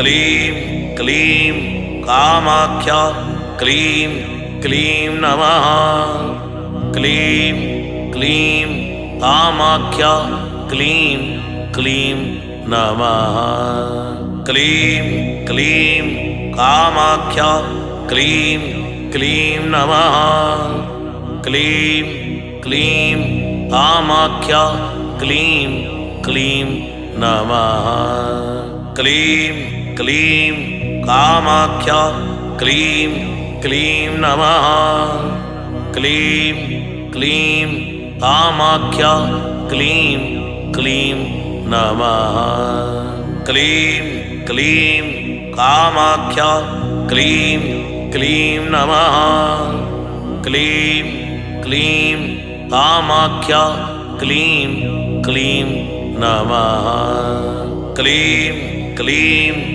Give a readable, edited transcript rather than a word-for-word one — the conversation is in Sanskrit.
क्लीं क्लीं कामाख्या क्लीं क्लीं नमः क्लीं क्लीं कामाख्या क्लीं क्लीं नमः क्लीं क्लीं कामाख्या क्लीं क्लीं नमः क्लीं क्लीं कामाख्या क्लीं क्लीं नमः क्लीं क्लीं कामाख्या क्लीं क्लीं नमः क्लीं क्लीं कामाख्या क्लीं क्लीं नमः क्लीं क्लीं कामाख्या क्लीं क्लीं नमः क्लीं क्लीं कामाख्या क्लीं क्लीं नमः क्लीं क्लीं